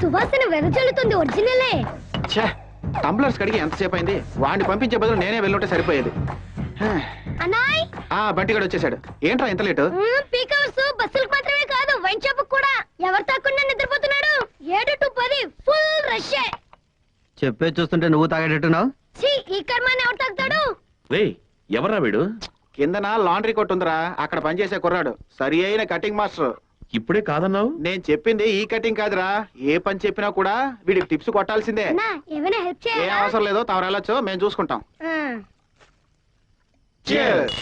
సువాసన వెదజల్లుతుంది ఒరిజినలే. టంబ్లర్స్ కడిగి ఎంతసేపు అయింది? వాడిని పంపించే బదులు నేనే వెళ్ళుంటే సరిపోయేది. అన్నాయ్ బంటిగాడు వచ్చేసాడు. ఏంట్రా ఇంత లేటు? పీకర్స్ బస్సులకు మాత్రమే కాదు వైన్ షాప్ కూడా ఎవరు తాకుండా నిద్రపోతున్నాడు. 7 to 10 ఫుల్ రష్. చెప్పే చూస్తుంటే నువ్వు తాగేటట్టున్నావు. ఈ కర్మాన్ని ఎవరు తాగుతాడు? ఎవరా వీడు? కిందన లాండ్రీ కొట్టు ఉందిరా, అక్కడ పనిచేసే కుర్రాడు. సరి అయిన కటింగ్ మాస్టర్. ఇప్పుడే కాదన్నావు? నేను చెప్పింది ఈ కటింగ్ కాదురా. ఏ పని చెప్పినా కూడా వీడికి టిప్స్ కొట్టాల్సిందే. ఏమైనా హెల్ప్ ఏ చేయాలా? అవసరం లేదో తమరు వెళ్ళొచ్చు, మేము చూసుకుంటాం. Cheers.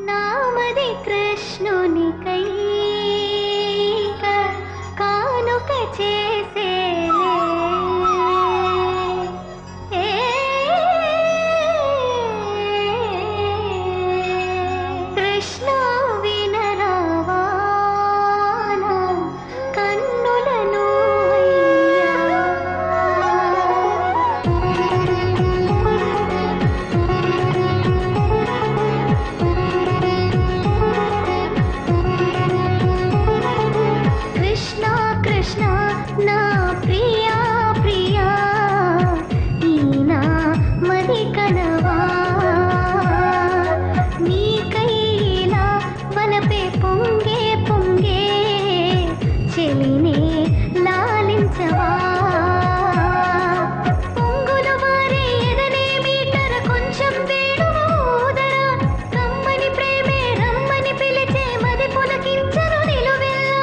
నామది కృష్ణుని కై కానుక చేసే కృష్ణ వినరావా కన్నులను కృష్ణ కృష్ణ నా ప్రియా ప్రియా ఈనా మది కనవా నీ కైలా వలపే పొంగే పొంగే చెలినే లాలించవా పొంగులు మారే ఎదనే మీటర కొంచెం వేణుదర కమ్మని ప్రేమే రమ్మని పిలిచే మది పులకించరు నిలువెల్లా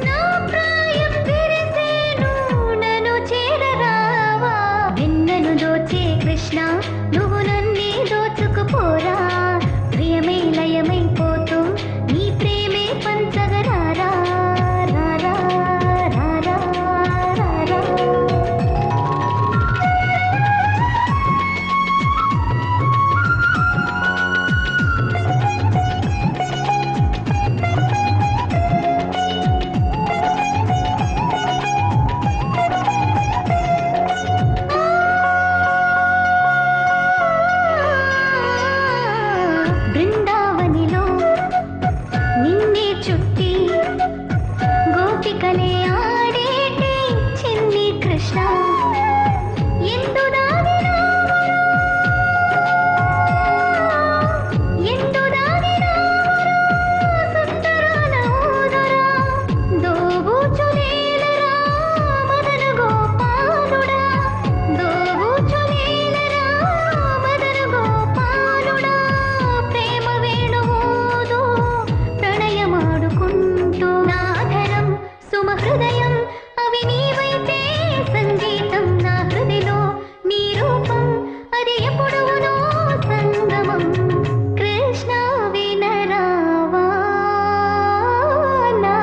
నా ప్రాయం విరిసేను నన్ను చేరరావా వెన్నను దోచే కృష్ణ నువ్వు నన్నే దోచుకుపోరా ప్రియమే లయమైపోతూ నీ ప్రేమే పంచగరారా రారా రారా రారా బృందావనిలో నిన్నే చుట్టి గోపికలే ఆడేటి చిన్ని కృష్ణ ఎందు దాగినా సుందరాల ఊదరా దోబూచులేలరా మదన గోపాలుడా దోబూచులేలరా మదన గోపాలుడా ప్రేమ వేణువూదు ప్రణయమాడుకుంటూ నాధరం సుమహృదయం అవి నీవైతే సంగీతం నా హృదిలో నీ రూపం అది ఎప్పుడునో సంగమం కృష్ణ వినరావా నా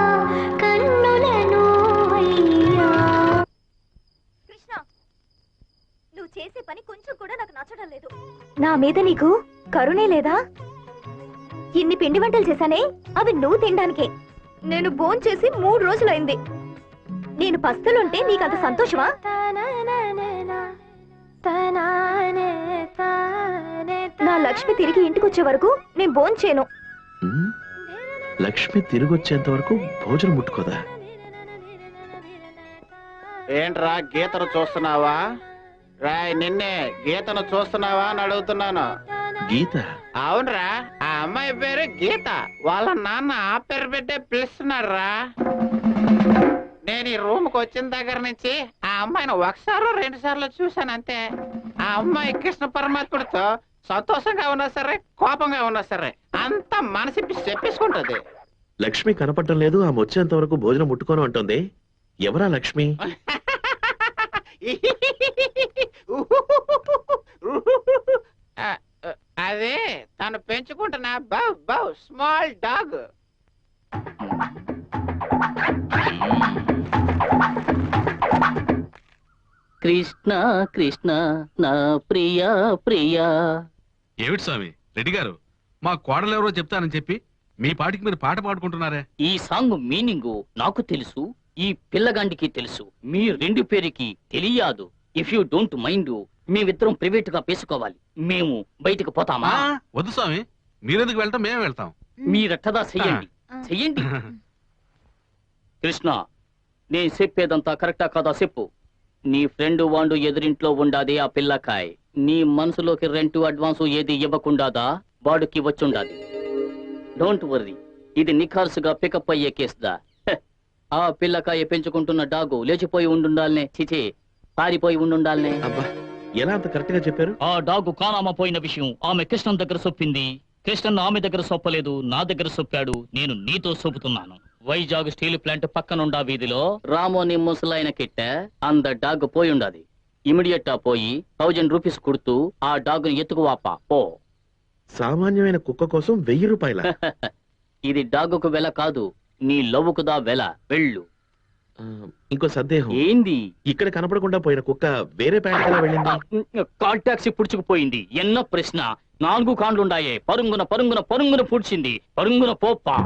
కన్నులను అయ్యా. కృష్ణ నువ్వు చేసే పని కొంచెం కూడా నాకు నచ్చడం లేదు. నా మీద నీకు కరుణే లేదా? ఇన్ని పిండి వంటలు చేశానే అవి నువ్వు తినడానికే. నేను భోంచేసి 3 రోజులైంది. నేను పస్తులుంటే నీకంత సంతోషమా? నా లక్ష్మి తిరిగి ఇంటికి వచ్చే వరకు నేను భోంచేను. లక్ష్మి తిరిగి వచ్చేంత వరకు భోజనం ముట్టుకోదా? ఏంట్రా గీతను చూస్తున్నావా? రాయ్ నిన్నే గీతను చూస్తున్నావా అని అడుగుతున్నాను. గీత? అవునరా, ఆ అమ్మాయి పేరు గీత. వాళ్ళ నాన్న ఆ పేరు పెట్టే పిలుస్తున్నాడు రా. నేను ఈ రూమ్ కు వచ్చిన దగ్గర నుంచి ఆ అమ్మాయిని 1 సారో 2 సార్లు చూశాను అంతే. ఆ అమ్మాయి కృష్ణ పరమాత్ముడితో సంతోషంగా ఉన్నా సరే కోపంగా ఉన్నా సరే అంత మనసిప్పి చెప్పేసుకుంటది. లక్ష్మి కనపడటం లేదు, ఆమె వచ్చేంత వరకు భోజనం ముట్టుకోను అంటుంది. ఎవరా లక్ష్మి? అదే తను పెంచుకుంటున్న బౌ స్మాల్ డాగ్. కృష్ణ కృష్ణ నా ప్రియా ప్రియా. ఏమిటి స్వామి రెడ్డి గారు, మా కోడలెవరో చెప్తానని చెప్పి మీ పాటికి మీరు పాట పాడుకుంటున్నారే? ఈ సాంగ్ మీనింగ్ నాకు తెలుసు, ఈ పిల్లగాండికి తెలుసు, మీ 2 పేరుకి తెలియదు. ఇఫ్ యూ డోంట్ మైండ్ మేమిద్దరం ప్రైవేట్ గా పేసుకోవాలి. మేము బయటకు పోతామా? వద్దు స్వామి, మీరెందుకు వెళ్తాం, మేము వెళ్తాం. మీరట్టదా చెయ్యండి, చెయ్యండి. కృష్ణ, నేను చెప్పేదంతా కరెక్టా కాదా చెప్పు. నీ ఫ్రెండ్ వాండు ఎదురింట్లో ఉండాది ఆ పిల్లకాయ్. నీ మనసులోకి రెంట్ అడ్వాన్స్ ఏది ఇవ్వకుండాదా వాడికి వచ్చుండాది. డోంట్ వర్రీ, ఇది నిఖార్సుగా పికప్ అయ్యే కేసుదా. ఆ పిల్లకాయ పెంచుకుంటున్న డాగు లేచిపోయి ఉండుండాలనే, చిచి పారిపోయి ఉండుండాలనే. అబ్బా, ఎలా అంత కరెక్ట్ గా చెప్పారు? ఆ డాగు కానామా పోయిన విషయం ఆమె కృష్ణన్ దగ్గర సొప్పింది. కృష్ణన్ ఆమె దగ్గర సొప్పలేదు, నా దగ్గర సొప్పాడు. నేను నీతో సొప్పుతున్నాను. వైజాగ్ స్టీల్ ప్లాంట్ పక్కనుండా వీధిలో రామోని ముసలాయన కిట్ట అంద డాగ్ పోయి ఉండాది. ఇమిడియట్ పోయి 1000 రూపీస్ కుడుతూ ఆ డాగుని ఎత్తుకువాపా ఓ. సామాన్యమైన కుక్క కోసం 1000 రూపాయల? ఇది డాగుకు వెల కాదు, నీ లవ్వుకుదా వెల. వెళ్ళు. ఇంకో సందేహం. ఏంది? ఇక్కడ కనపడకుండా పోయిన కుక్క వేరే ప్యాంట్ ఎలా వెళ్ళింది? కాల్ టాక్సీ పుడుచుకుపోయింది. ఎన్నో ప్రశ్న. 4 కాండ్లుండాయే. పరుగున పరుగున పరుగున పుడిచింది. పరుగున పోప్పా.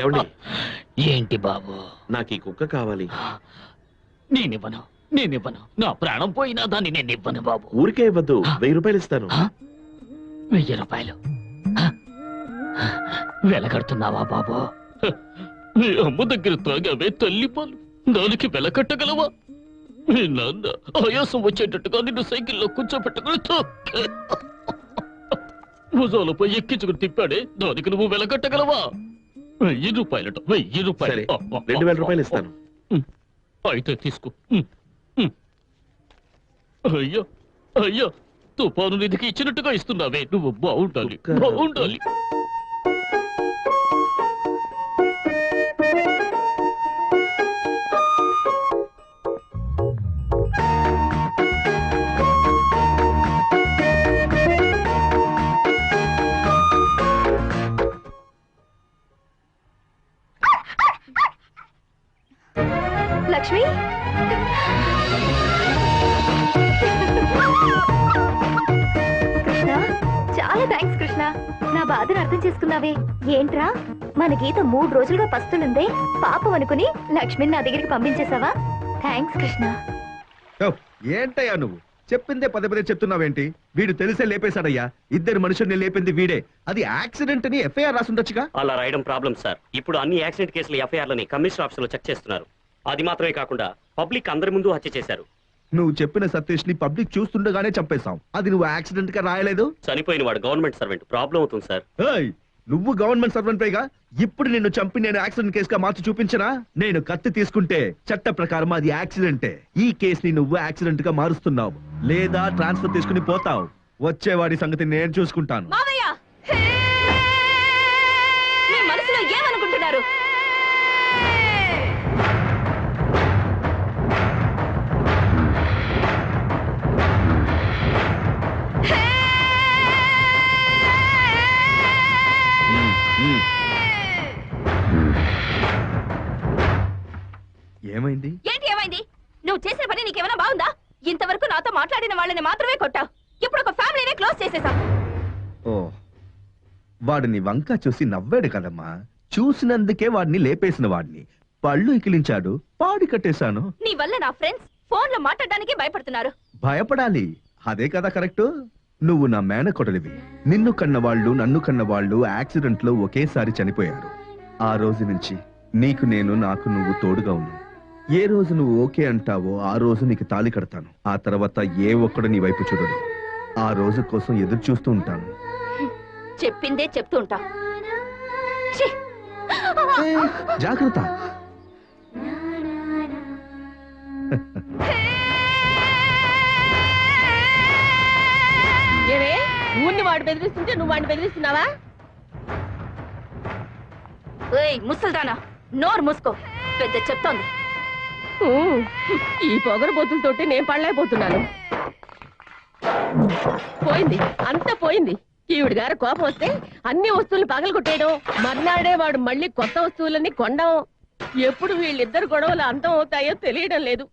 ఏమండి? ఏంటి బాబు? నాకు ఈ కుక్క కావాలి. నేనివ్వను, నేనివ్వను. నా ప్రాణం పోయినా దాన్ని నేనివ్వను బాబు. ఊరికే ఇవ్వద్దు, 1000 రూపాయలు ఇస్తాను. 1000 రూపాయలు వెలకడుతున్నావా బాబు? నీ అమ్మ దగ్గర తాగావే తల్లి పాలు, దానికి వెల కట్టగలవా? మీ నాన్న ఆయాసం వచ్చేటట్టుగా నిన్ను సైకిల్లో కూర్చోబెట్టుకుని భుజాలపై ఎక్కించుకుని తిప్పాడే, దానికి నువ్వు వెల కట్టగలవా? 1000 రూపాయలట, 1000 రూపాయలు. 2000 రూపాయలు ఇస్తాను. అయితే తీసుకో. అయ్యో అయ్యో, తుఫాను నిధికి ఇచ్చినట్టుగా ఇస్తున్నావే. నువ్వు బాగుండాలి, బాగుండాలి. లక్ష్మి, కృష్ణ, చాలా థ్యాంక్స్ కృష్ణ. నా బాధను అర్థం చేసుకున్నావే. ఏంట్రా, మన గీత 3 రోజులుగా పస్తులుందే, పాపం అనుకుని లక్ష్మిని నా దగ్గరికి పంపించేశావా? థ్యాంక్స్ కృష్ణ. ఏంటయ్యా నువ్వు చెప్పిందే పదే చెప్తున్నావేంటి? వీడు తెలిసే లేపేశాడయ్యా. 2 మనుషుల్ని లేపింది వీడే. అది యాక్సిడెంట్ అని ఎఫ్ఐఆర్ రాసుండొచ్చుగా. అలా రాయడం ప్రాబ్లం సార్. ఇప్పుడు అన్ని యాక్సిడెంట్ కేసుల ఎఫ్ఐఆర్లని కమిషనర్ ఆఫీస్ లో చెక్ చేస్తున్నారు. అది మాత్రమే కాకుండా పబ్లిక్ అందరి ముందు హత్య చేశారు. నువ్వు చెప్పిన సతీష్ ని పబ్లిక్ చూస్తుండగానే చంపేశాం. అది నువ్వు యాక్సిడెంట్ గా రాయలేదు. చనిపోయిన వాడు గవర్నమెంట్ సర్వెంట్, ప్రాబ్లం అవుతుంది సార్. ఏయ్, నువ్వు గవర్నమెంట్ సర్వెంట్ పైగా ఇప్పుడు నిన్ను చంపి నేను యాక్సిడెంట్ కేసుగా మార్చి చూపించనా? నేను కత్తి తీసుకుంటే చట్ట ప్రకారం అది యాక్సిడెంటే. ఈ కేసుని నువ్వు యాక్సిడెంట్ గా మారుస్తున్నావు, లేదా ట్రాన్స్ఫర్ తీసుకుని పోతావు. వచ్చేవాడి సంగతి నేను చూసుకుంటాను. మావయ్య, మీ మనసులో ఏమనుకుంటున్నారు? ఏమైంది? ఏంటి ఏమైంది? నువ్వు చేసిన పని నీకేమైనా బాగుందా? ఇంతవరకు నాతో మాట్లాడిన వాళ్ళని మాత్రమే కొట్టావు. ఇప్పుడు ఒక ఫ్యామిలీనే క్లోజ్ చేసేసావు. ఓ, వాడిని వంక చూసి నవ్వాడు కదమ్మా. చూసినందుకే వాడిని లేపేసిన వాడిని పళ్ళు ఇకిలించాడు, పాడి కట్టేశాను. నీ వల్ల నా ఫ్రెండ్స్ ఫోన్ లో మాట్లాడడానికి భయపడుతున్నారు. భయపడాలి, అదే కదా కరెక్ట్. నువ్వు నా మేనకొడలివి. నిన్ను కన్నవాళ్ళు, నన్ను కన్నవాళ్ళు యాక్సిడెంట్ లో ఒకేసారి చనిపోయారు. ఆ రోజు నుంచి నీకు నేను, నాకు నువ్వు తోడుగా ఉన్నావు. ఏ రోజు నువ్వు ఓకే అంటావో ఆ రోజు నీకు తాళి కడతాను. ఆ తర్వాత ఏ ఒక్కడు నీ వైపు చూడడు. ఆ రోజు కోసం ఎదురు చూస్తూ ఉంటాను. చెప్పిందే చెప్తూ ఉంటా. జాగ్రత్త. ఏమే, ఊరిని వాడు బెదిరిస్తుంటే నువ్వు వాడిని బెదిరిస్తున్నావా? ముసల్దానా, నోరు మూసుకో. పెద్ద చెప్తోంది. ఈ పొగరబోతులతోటి నేను పడలేకపోతున్నాను. పోయింది, అంతా పోయింది. ఈవిడ గారు కోపం వస్తే అన్ని వస్తువులు పగలగొట్టేయడం, మర్నాడే వాడు మళ్ళీ కొత్త వస్తువులన్నీ కొండం. ఎప్పుడు వీళ్ళిద్దరు గొడవలు అంతం అవుతాయో తెలియడం లేదు.